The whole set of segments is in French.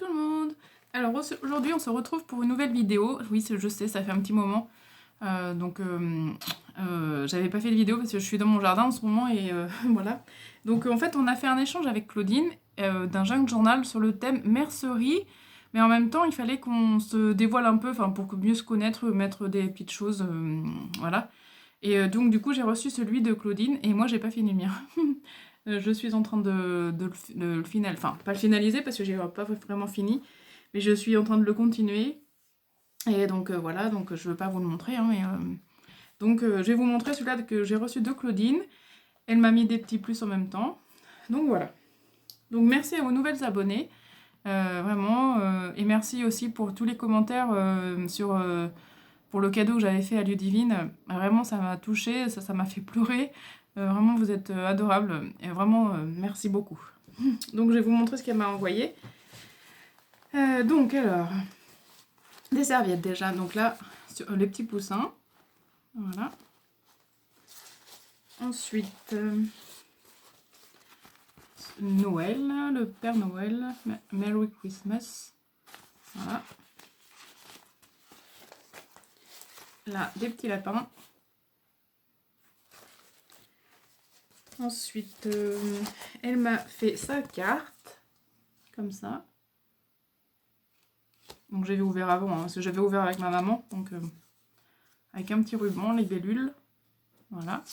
tout le monde. Alors aujourd'hui on se retrouve pour une nouvelle vidéo. Oui, je sais, ça fait un petit moment. J'avais pas fait de vidéo parce que je suis dans mon jardin en ce moment et voilà. Donc en fait on a fait un échange avec Claudine d'un junk journal sur le thème mercerie. Mais en même temps il fallait qu'on se dévoile un peu, enfin pour mieux se connaître, mettre des petites choses, voilà. Et donc du coup j'ai reçu celui de Claudine et moi j'ai pas fini le mien. Je suis en train de le finaliser, enfin pas le finaliser parce que j'ai pas vraiment fini, mais je suis en train de le continuer. Et donc voilà, donc je veux pas vous le montrer, hein, mais je vais vous montrer celui-là que j'ai reçu de Claudine. Elle m'a mis des petits plus en même temps. Donc voilà. Donc merci aux nouvelles abonnées, vraiment, et merci aussi pour tous les commentaires pour le cadeau que j'avais fait à Ludivine. Vraiment ça m'a touchée, ça m'a fait pleurer. Vraiment vous êtes adorables et vraiment merci beaucoup. Donc je vais vous montrer ce qu'elle m'a envoyé. Donc alors, des serviettes déjà, donc là, sur les petits poussins, voilà. Ensuite, Noël, le Père Noël, Merry Christmas, voilà. Là, des petits lapins. Ensuite, elle m'a fait sa carte, comme ça. Donc j'avais ouvert avant, hein, parce que j'avais ouvert avec ma maman, donc avec un petit ruban, les bellules, voilà.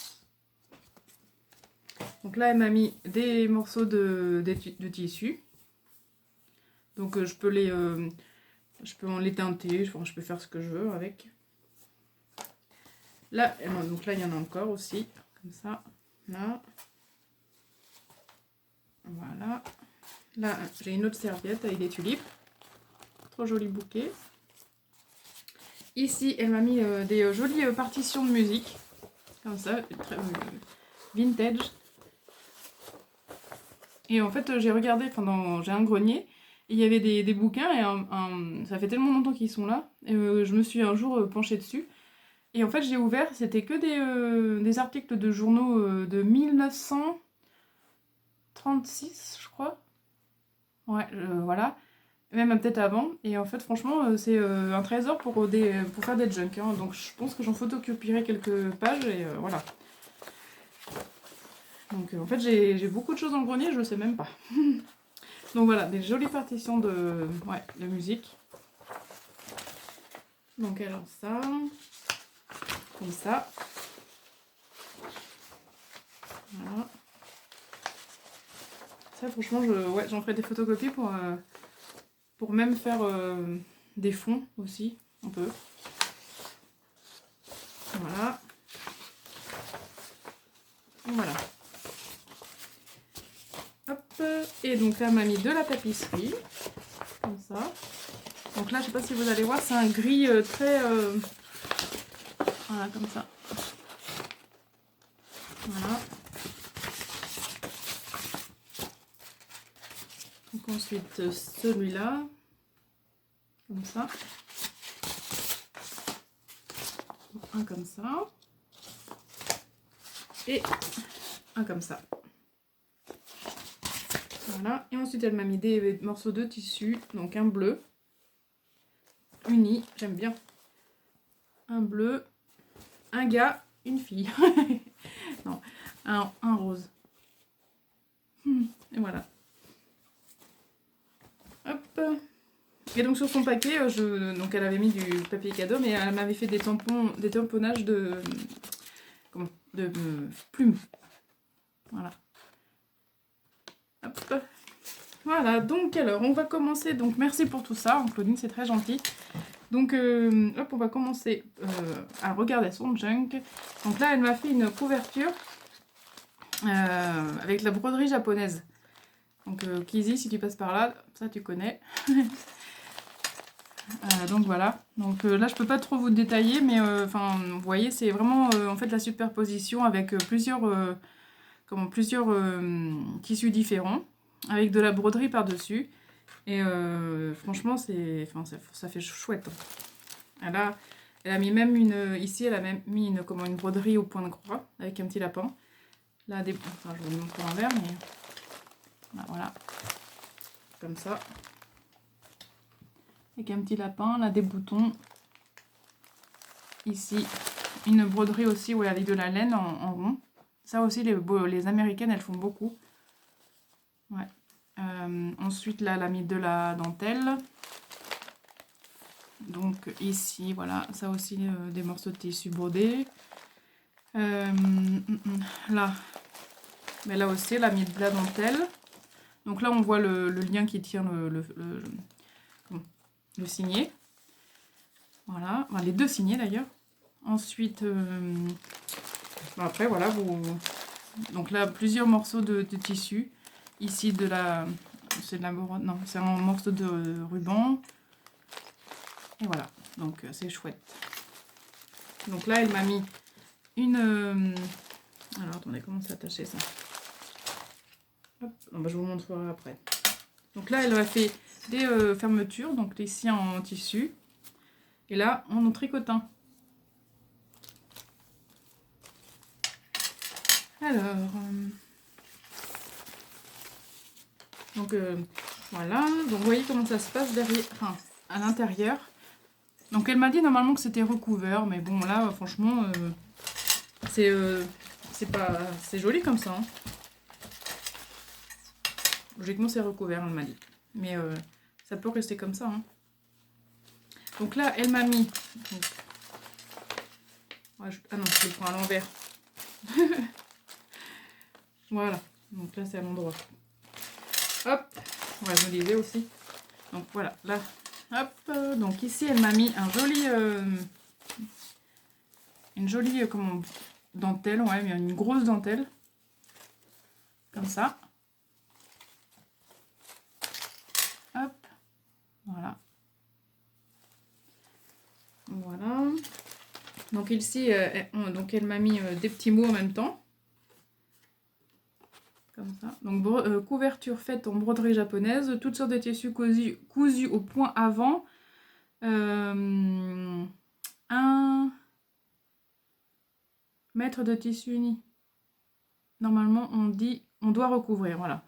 Donc là, elle m'a mis des morceaux de tissu. Donc je peux en les teinter, je peux faire ce que je veux avec. Là, donc là, il y en a encore aussi, comme ça, là. Voilà. Là, j'ai une autre serviette avec des tulipes. Trop joli bouquet. Ici, elle m'a mis des jolies partitions de musique, comme ça, très vintage. Et en fait, j'ai regardé, j'ai un grenier, et il y avait des bouquins, et ça fait tellement longtemps qu'ils sont là, et je me suis un jour penchée dessus. Et en fait, j'ai ouvert, c'était que des articles de journaux de 1936, je crois. Ouais, voilà. Même peut-être avant. Et en fait, franchement, c'est un trésor pour faire des junk. Hein. Donc je pense que j'en photocopierai quelques pages, et voilà. Donc en fait, j'ai beaucoup de choses dans le grenier, je ne sais même pas. Donc voilà, des jolies partitions de musique. Donc alors ça, comme ça. Voilà. Ça franchement, j'en ferai des photocopies pour même faire des fonds aussi, un peu. Voilà. Voilà. Hop. Et donc là, elle m'a mis de la tapisserie. Comme ça. Donc là, je sais pas si vous allez voir, c'est un gris très... voilà, comme ça. Voilà. Donc ensuite, celui-là. Comme ça. Un comme ça. Et un comme ça. Voilà. Et ensuite, elle m'a mis des morceaux de tissu. Donc un bleu. Uni, j'aime bien. Un bleu. Un gars, une fille. Non, un rose. Et voilà. Hop. Et donc sur son paquet, donc elle avait mis du papier cadeau, mais elle m'avait fait des tamponnages de plumes. Voilà. Hop. Voilà, donc alors on va commencer. Donc merci pour tout ça, Claudine, c'est très gentil. Donc hop, on va commencer à regarder son junk. Donc là, elle m'a fait une couverture avec la broderie japonaise. Donc Kizzy, si tu passes par là, ça tu connais. Donc voilà. Donc là, je peux pas trop vous détailler, mais vous voyez, c'est vraiment en fait la superposition avec plusieurs tissus différents, avec de la broderie par-dessus. Et franchement, ça fait chouette. Elle a mis même ici, elle a même mis une broderie au point de croix, avec un petit lapin. Là, je vais vous montrer l'envers, mais là, voilà. Comme ça. avec un petit lapin, là des boutons. Ici, une broderie aussi, ouais, avec de la laine en rond. Ça aussi, les américaines, elles font beaucoup. Ouais. Ensuite, là, elle a mis de la dentelle. Donc ici, voilà, ça aussi, des morceaux de tissu brodés. Là, mais là aussi, elle a mis de la dentelle. Donc là, on voit le lien qui tient le signet. Voilà, enfin, les deux signets d'ailleurs. Ensuite, bon, après, voilà, donc là, plusieurs morceaux de tissu. Ici, c'est de la non, c'est un morceau de ruban. Et voilà, donc c'est chouette. Donc là, elle m'a mis une... alors, attendez, comment c'est attaché ça? Hop, non, bah, je vous montrerai après. Donc là, elle a fait des fermetures, donc ici en tissu. Et là, en tricotin. Alors... donc voilà, donc vous voyez comment ça se passe derrière, enfin à l'intérieur. Donc elle m'a dit normalement que c'était recouvert, mais bon là franchement c'est joli comme ça. Hein. Logiquement c'est recouvert, elle m'a dit, mais ça peut rester comme ça. Hein. Donc là elle m'a mis, donc... ouais, ah non je le prends à l'envers. Voilà, donc là c'est à l'endroit. Hop, ouais je me disais aussi. Donc voilà, là. Hop, donc ici elle m'a mis une jolie comment, dentelle, ouais, mais une grosse dentelle, comme ça. Hop, voilà. Voilà. Donc ici, donc elle m'a mis des petits mots en même temps. Comme ça. Donc couverture faite en broderie japonaise, toutes sortes de tissus cousus au point avant. Un mètre de tissu uni. Normalement, on doit recouvrir, voilà.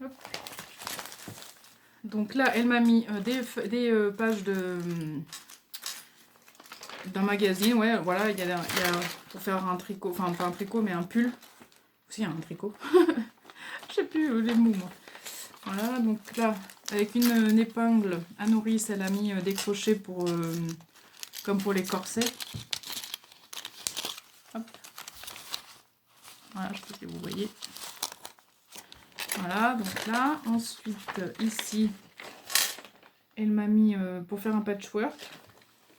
Hop. Donc là, elle m'a mis des pages d'un magazine, ouais, voilà, il y a pour faire un tricot, enfin pas un tricot, mais un pull. Aussi un tricot. Je sais plus les mots, moi. Voilà, donc là, avec une épingle à nourrice, elle a mis des crochets pour, comme pour les corsets. Hop. Voilà, je sais pas si vous voyez. Voilà, donc là, ensuite, ici, elle m'a mis pour faire un patchwork.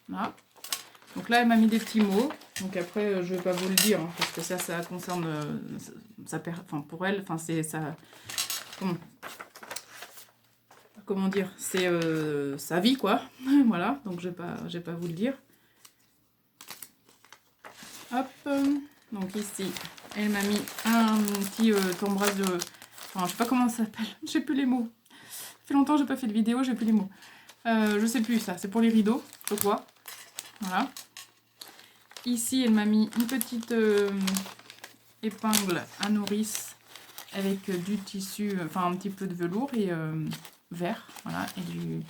Là. Donc là, elle m'a mis des petits mots. Donc après, je vais pas vous le dire, hein, parce que ça concerne... enfin, pour elle, enfin, c'est ça... Comment dire? C'est sa vie, quoi. Voilà, donc je vais pas vous le dire. Hop. Donc ici, elle m'a mis un petit tambrage de... Enfin, je sais pas comment ça s'appelle. J'ai plus les mots. Ça fait longtemps que j'ai pas fait de vidéo, j'ai plus les mots. Je sais plus, ça. C'est pour les rideaux, je crois. Voilà. Ici, elle m'a mis une petite épingle à nourrice avec du tissu, enfin un petit peu de velours et vert, voilà, et du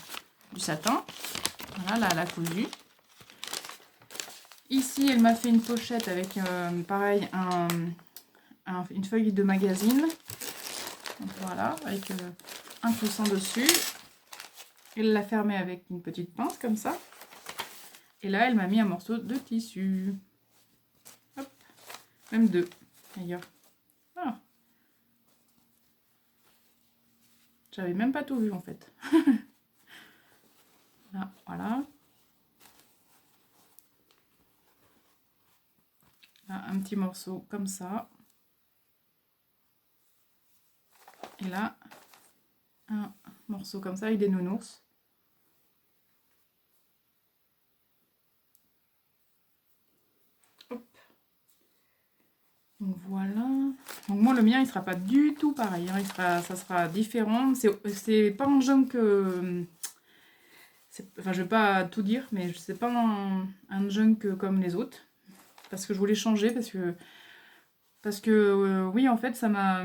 satin. Voilà, là, elle a cousu. Ici, elle m'a fait une pochette avec, pareil, une feuille de magazine. Donc, voilà, avec un coussin dessus. Elle l'a fermé avec une petite pince, comme ça. Et là, elle m'a mis un morceau de tissu. Hop. Même deux, d'ailleurs. Voilà. J'avais même pas tout vu, en fait. Là, voilà. Là, un petit morceau comme ça. Et là, un morceau comme ça avec des nounours. Hop. Donc voilà. Donc moi le mien il sera pas du tout pareil. Hein. Ça sera différent. C'est pas un jaune que... Enfin je vais pas tout dire, mais c'est pas un junk comme les autres. Parce que je voulais changer, parce que oui en fait ça m'a...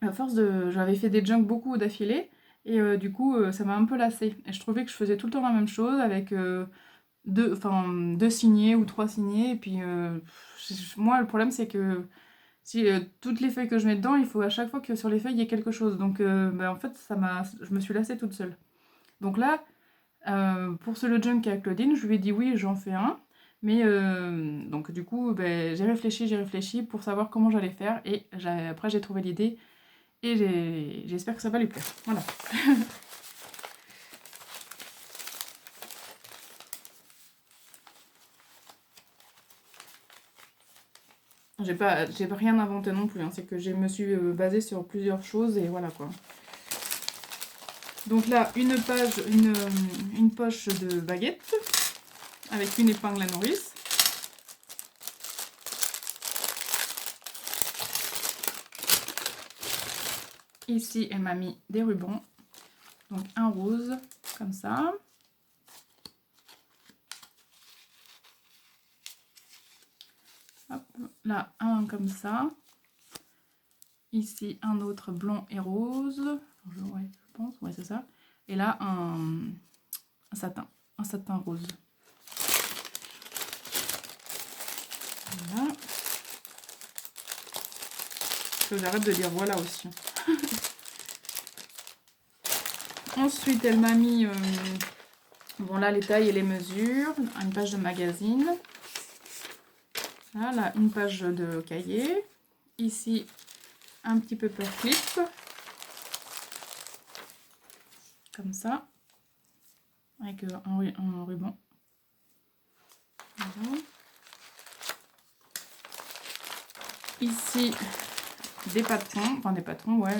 À force de... J'avais fait des junks beaucoup d'affilée, et du coup, ça m'a un peu lassée. Et je trouvais que je faisais tout le temps la même chose, avec deux signés ou trois signés, et puis moi, le problème, c'est que si toutes les feuilles que je mets dedans, il faut à chaque fois que sur les feuilles, il y ait quelque chose. Donc, en fait, je me suis lassée toute seule. Donc là, pour le junk avec Claudine, je lui ai dit oui, j'en fais un. Mais donc du coup, j'ai réfléchi pour savoir comment j'allais faire. Et après, j'ai trouvé l'idée. Et j'espère que ça va lui plaire. Voilà. J'ai pas rien inventé non plus. Hein. C'est que je me suis basée sur plusieurs choses et voilà quoi. Donc là, une poche de baguette avec une épingle à nourrice. Ici, elle m'a mis des rubans. Donc un rose, comme ça. Hop, là, un comme ça. Ici, un autre blanc et rose. Ouais, je pense, ouais, c'est ça. Et là, un satin rose. Voilà. Que j'arrête de dire voilà aussi. Ensuite, elle m'a mis bon là les tailles et les mesures, une page de magazine. Là, une page de cahier. Ici, un petit paperclip. Comme ça. Avec un ruban. Voilà. Ici, des patrons. Enfin, des patrons, ouais.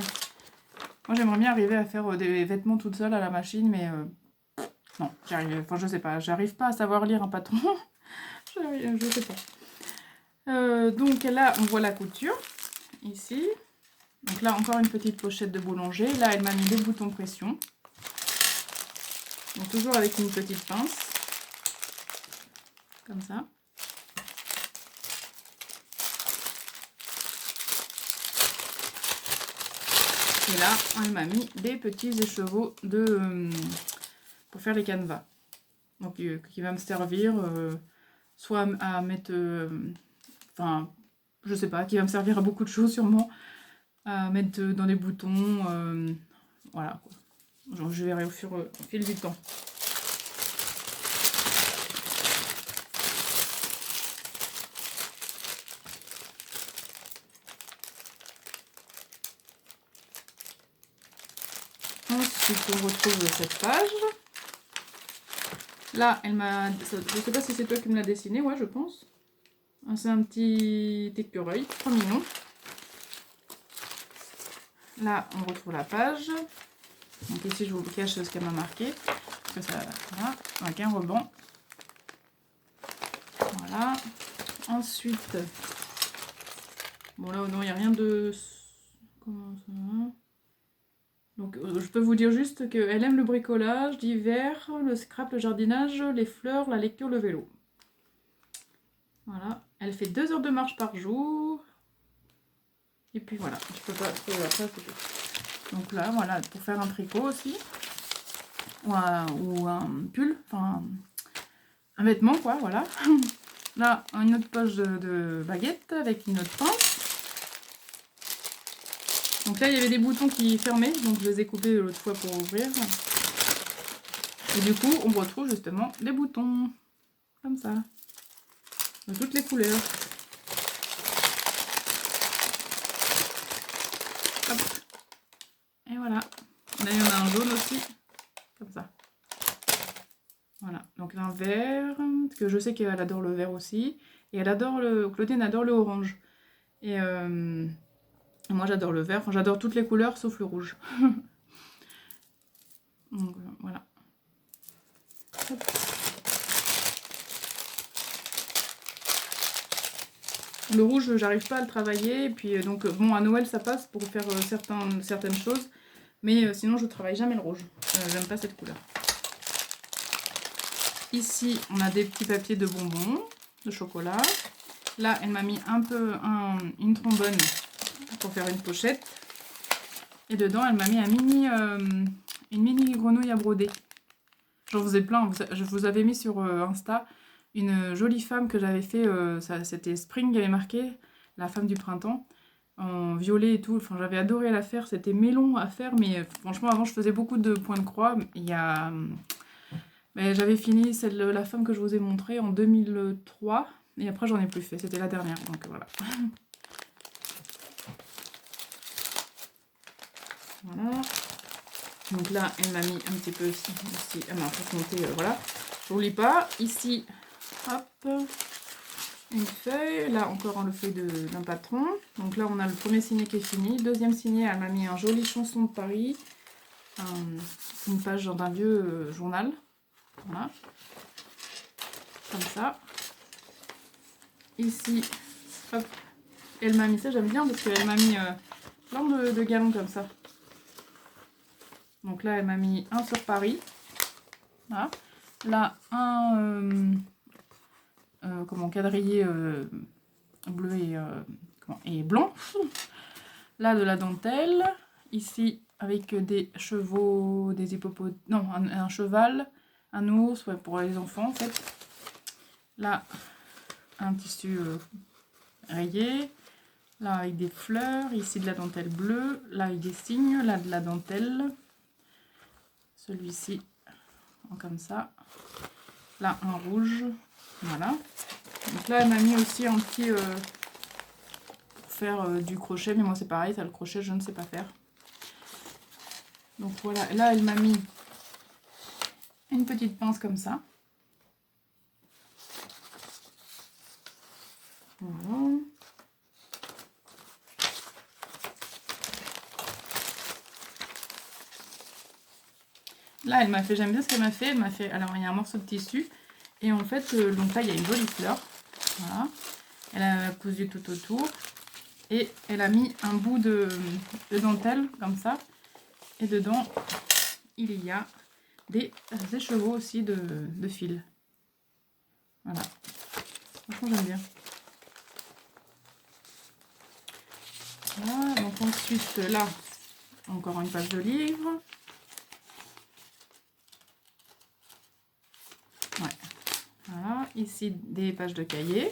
Moi, j'aimerais bien arriver à faire des vêtements toute seule à la machine, mais non, enfin, je sais pas. J'arrive pas à savoir lire un patron. Je sais pas. Donc là, on voit la couture. Ici. Donc là, encore une petite pochette de boulanger. Là, elle m'a mis des boutons pression. Donc toujours avec une petite pince. Comme ça. Et là, elle m'a mis des petits écheveaux pour faire les canevas. Donc qui va me servir soit à mettre... enfin, je sais pas, qui va me servir à beaucoup de choses sûrement. À mettre dans des boutons. Voilà. Genre, je verrai au fil du temps. Ensuite, on retrouve cette page. Là, elle m'a... Je sais pas si c'est toi qui me l'as dessiné, ouais, je pense. C'est un petit écureuil, trop mignon. Là, on retrouve la page. Donc ici, je vous cache ce qu'elle m'a marqué. Que ça, voilà, avec un ruban. Voilà. Ensuite, bon là, non, il n'y a rien de... Comment ça va ? Donc, je peux vous dire juste qu'elle aime le bricolage d'hiver, le scrap, le jardinage, les fleurs, la lecture, le vélo. Voilà. Elle fait 2 heures de marche par jour. Et puis voilà, je peux pas trouver après, c'est tout. Donc là, voilà, pour faire un tricot aussi. Ou un pull, enfin un vêtement quoi, voilà. Là, une autre poche de baguette avec une autre pince. Donc là, il y avait des boutons qui fermaient, donc je les ai coupés l'autre fois pour ouvrir. Et du coup, on retrouve justement des boutons, comme ça, de toutes les couleurs. Hop. Et voilà. Là, il y en a un jaune aussi, comme ça. Voilà, donc un vert, parce que je sais qu'elle adore le vert aussi. Et elle adore Claudine adore le orange. Et moi j'adore le vert, enfin j'adore toutes les couleurs sauf le rouge. Donc voilà. Hop. Le rouge, j'arrive pas à le travailler. Et puis donc bon, à Noël ça passe pour faire certaines choses. Mais sinon je travaille jamais le rouge. J'aime pas cette couleur. Ici, on a des petits papiers de bonbons, de chocolat. Là, elle m'a mis un peu une trombone pour faire une pochette. Et dedans, elle m'a mis une mini grenouille à broder. J'en faisais plein. Je vous avais mis sur Insta une jolie femme que j'avais fait. C'était Spring qui avait marqué, la femme du printemps, en violet et tout. Enfin, j'avais adoré la faire. C'était mélon à faire, mais franchement, avant, je faisais beaucoup de points de croix. Mais j'avais fini la femme que je vous ai montrée en 2003. Et après, j'en ai plus fait. C'était la dernière. Donc voilà. Voilà. Donc là, elle m'a mis un petit peu ici. Elle m'a raconté, voilà. Je vous lis pas. Ici, hop, une feuille. Là, encore le feuille d'un patron. Donc là, on a le premier signé qui est fini. Deuxième signé, elle m'a mis un joli chanson de Paris. Une page d'un vieux journal. Voilà. Comme ça. Ici, hop, elle m'a mis ça. J'aime bien parce qu'elle m'a mis plein de galons comme ça. Donc là, elle m'a mis un sur Paris. Voilà. Là, un quadrillé bleu et blanc. Là, de la dentelle. Ici, avec des chevaux, des hippopotames. Non, un cheval, un ours, ouais, pour les enfants en fait. Là, un tissu rayé. Là, avec des fleurs. Ici, de la dentelle bleue. Là, avec des signes. Là, de la dentelle. Celui-ci, comme ça. Là, un rouge. Voilà. Donc là, elle m'a mis aussi un petit... pour faire du crochet. Mais moi, c'est pareil, ça, le crochet, je ne sais pas faire. Donc voilà. Là, elle m'a mis une petite pince comme ça. Voilà. Là, elle m'a fait, j'aime bien ce qu'elle m'a fait. Elle m'a fait, alors il y a un morceau de tissu. Et en fait, donc là, il y a une jolie fleur. Voilà. Elle a cousu tout autour. Et elle a mis un bout de dentelle, comme ça. Et dedans, il y a des écheveaux aussi de fil. Voilà. Franchement, j'aime bien. Voilà. Donc ensuite, là, encore une page de livre. Ouais. Voilà. Ici, des pages de cahier.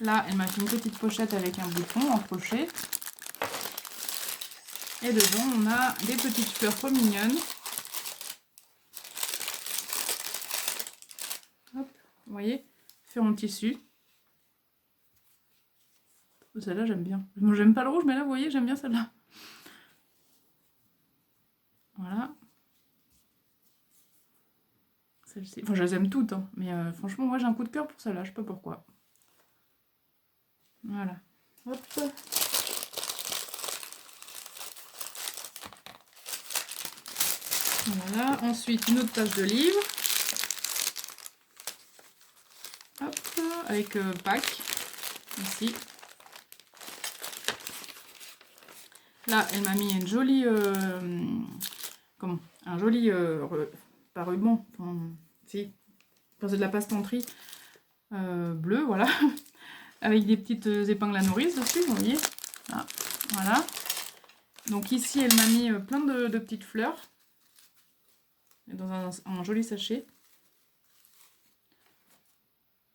Là, elle m'a fait une petite pochette avec un bouton en crochet. Et dedans, on a des petites fleurs trop mignonnes. Hop, vous voyez, fait en tissu. Celle-là, j'aime bien. Moi, j'aime pas le rouge, mais là, vous voyez, j'aime bien celle-là. Voilà. Celle-ci. Enfin, je les aime toutes, hein, mais franchement, moi, j'ai un coup de cœur pour celle-là. Je sais pas pourquoi. Voilà. Hop. Voilà. Ensuite, une autre page de livre. Hop. Avec Pâques. Ici. Là, elle m'a mis une jolie... un joli... pas ruban. Enfin, si. Enfin, c'est de la passe-penterie bleue, voilà. Avec des petites épingles à nourrice dessus, vous voyez. Ah, voilà. Donc ici, elle m'a mis plein de petites fleurs. Dans un joli sachet.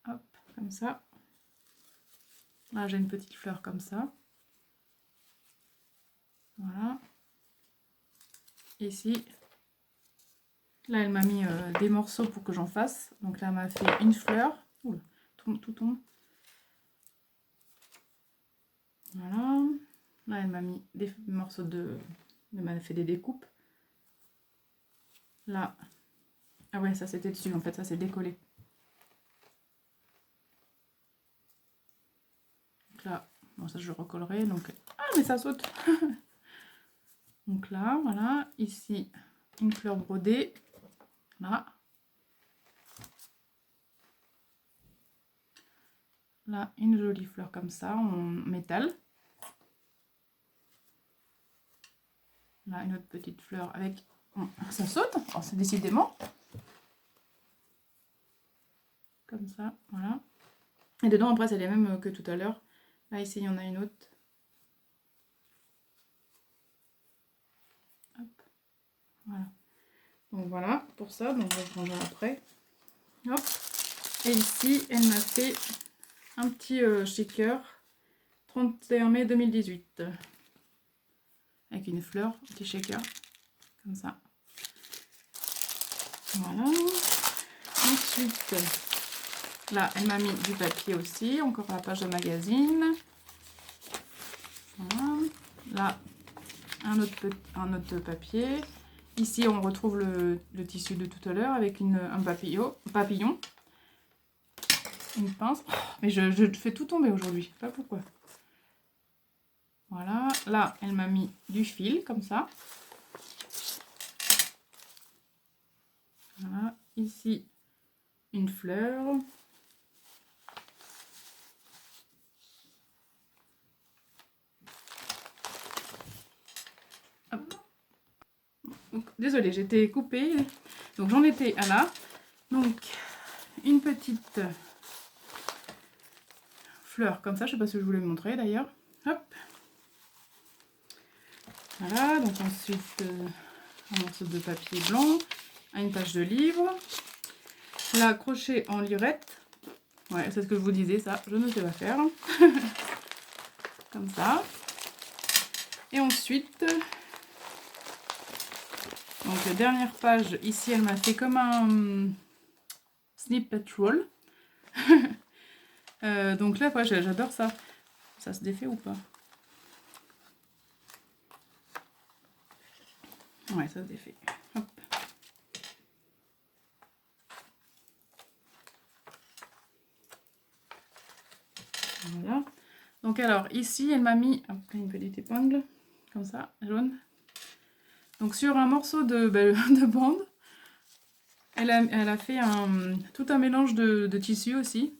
Hop, comme ça. Là, j'ai une petite fleur comme ça. Voilà. Ici. Là, elle m'a mis des morceaux pour que j'en fasse. Donc là, elle m'a fait une fleur. Oula, tout tombe. Voilà. Là, elle m'a mis des morceaux elle m'a fait des découpes. Là. Ah ouais, ça c'était dessus. En fait, ça c'est décollé. Donc là, bon, ça je le recollerai. Donc... Ah, mais ça saute. Donc là, voilà. Ici, une fleur brodée. Là. Là, une jolie fleur comme ça, en métal. Là, une autre petite fleur avec... Ça saute, oh, c'est décidément. Comme ça, voilà. Et dedans, après, c'est les mêmes que tout à l'heure. Là, ici, il y en a une autre. Donc voilà, pour ça, donc je vais prendre après. Hop. Et ici, elle m'a fait un petit shaker 31 mai 2018. Avec une fleur, un petit shaker, comme ça. Voilà. Ensuite, là, elle m'a mis du papier aussi, encore la page de magazine. Voilà. Là, un autre papier. Ici, on retrouve le tissu de tout à l'heure avec un papillon. Une pince. Oh, mais je fais tout tomber aujourd'hui, je sais pas pourquoi. Voilà. Là, elle m'a mis du fil, comme ça. Voilà. Ici, une fleur. Hop. Donc, désolée, j'étais coupée. Donc j'en étais à là. Donc une petite fleur comme ça. Je sais pas si je voulais montrer d'ailleurs. Hop. Voilà. Donc ensuite un morceau de papier blanc, une page de livre. Là, crochet en lurette. Ouais, c'est ce que je vous disais, ça, je ne sais pas faire. Comme ça. Et ensuite, donc dernière page, ici elle m'a fait comme un snippet roll. Donc là, ouais, j'adore ça. Ça se défait ou pas? Ouais, ça se défait. Hop. Voilà. Donc alors, ici, elle m'a mis une petite épingle, comme ça, jaune. Donc sur un morceau de bande, elle a fait tout un mélange de tissus aussi.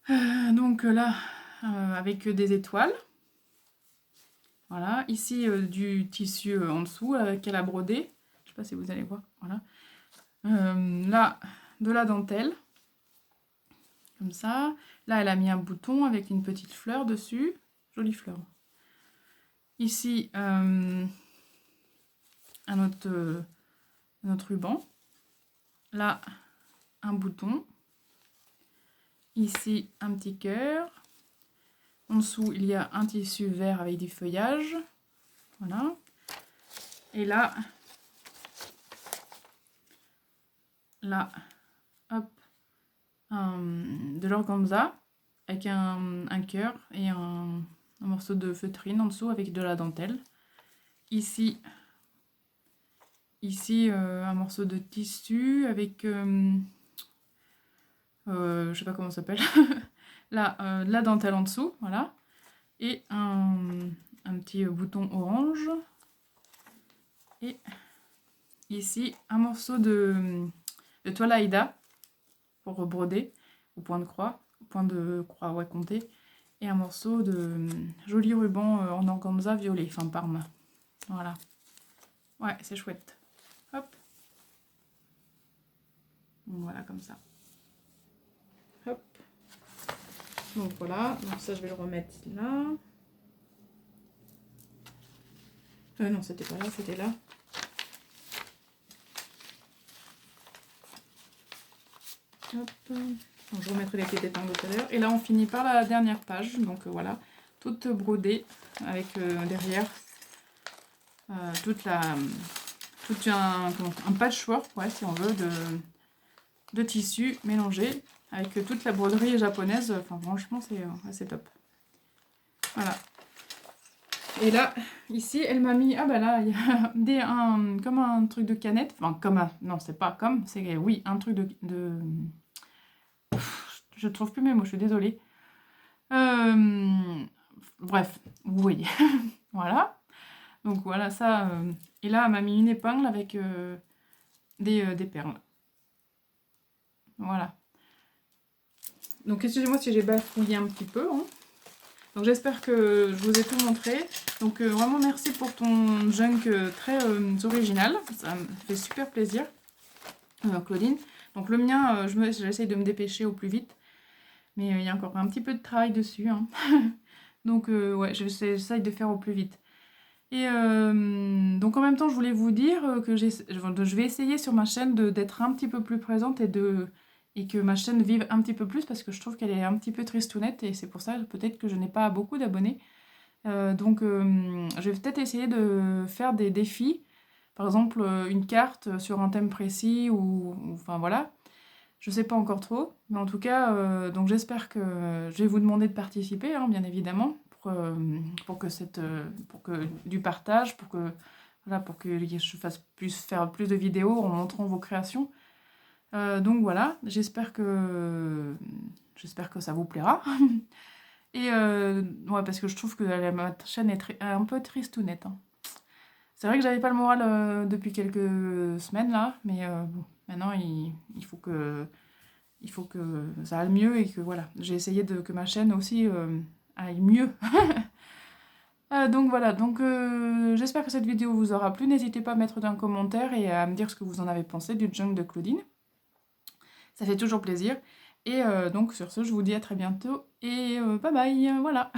Donc là, avec des étoiles. Voilà, ici du tissu en dessous qu'elle a brodé. Je sais pas si vous allez voir. Voilà. Là, de la dentelle. Comme ça. Là, elle a mis un bouton avec une petite fleur dessus. Jolie fleur. Ici, un autre ruban. Là, un bouton. Ici, un petit cœur. En dessous, il y a un tissu vert avec du feuillage. Voilà. Et là, hop, de l'organza avec un cœur et un morceau de feutrine en dessous avec de la dentelle. Ici, un morceau de tissu avec, je sais pas comment ça s'appelle, là, de la dentelle en dessous, voilà, et un petit bouton orange. Et ici, un morceau de toile Aïda pour rebroder au point de croix, ouais, compté, et un morceau de joli ruban en organza violet, enfin parme. Voilà. Ouais, c'est chouette. Hop. Voilà, comme ça. Hop. Donc voilà, donc ça je vais le remettre là. Non, c'était pas là, c'était là. Hop. Donc, je remettrai les petites épingles tout à l'heure. Et là, on finit par la dernière page. Donc voilà, toute brodée avec derrière un patchwork, ouais, si on veut, de tissu mélangé avec toute la broderie japonaise. Enfin, franchement, c'est assez top. Voilà. Et là, ici, elle m'a mis... Ah bah là, il y a comme un truc de canette. Enfin, comme un... Non, c'est pas comme. C'est, oui, un truc de... Je ne trouve plus mes mots, je suis désolée. Bref, oui. Voilà. Donc voilà, ça... Et là, elle m'a mis une épingle avec des perles. Voilà. Donc excusez-moi si j'ai bafouillé un petit peu, hein. Donc j'espère que je vous ai tout montré. Donc vraiment merci pour ton junk très original. Ça me fait super plaisir, Claudine. Donc le mien, j'essaye de me dépêcher au plus vite. Mais il y a encore un petit peu de travail dessus, hein. Donc ouais, j'essaye de faire au plus vite. Et donc en même temps, je voulais vous dire que je vais essayer sur ma chaîne d'être un petit peu plus présente et que ma chaîne vive un petit peu plus parce que je trouve qu'elle est un petit peu tristounette et c'est pour ça peut-être que je n'ai pas beaucoup d'abonnés. Donc je vais peut-être essayer de faire des défis, par exemple une carte sur un thème précis enfin voilà. Je sais pas encore trop, mais en tout cas, donc j'espère que je vais vous demander de participer, hein, bien évidemment, pour que du partage, voilà, pour que je puisse faire plus de vidéos en montrant vos créations. Donc voilà, j'espère que ça vous plaira. Et ouais, parce que je trouve que ma chaîne est un peu tristounette, hein. C'est vrai que j'avais pas le moral depuis quelques semaines là, mais bon, maintenant il faut que ça aille mieux et que voilà, j'ai essayé que ma chaîne aussi aille mieux. Donc voilà, donc j'espère que cette vidéo vous aura plu. N'hésitez pas à mettre un commentaire et à me dire ce que vous en avez pensé du junk de Claudine. Ça fait toujours plaisir. Et donc sur ce, je vous dis à très bientôt et bye bye, voilà.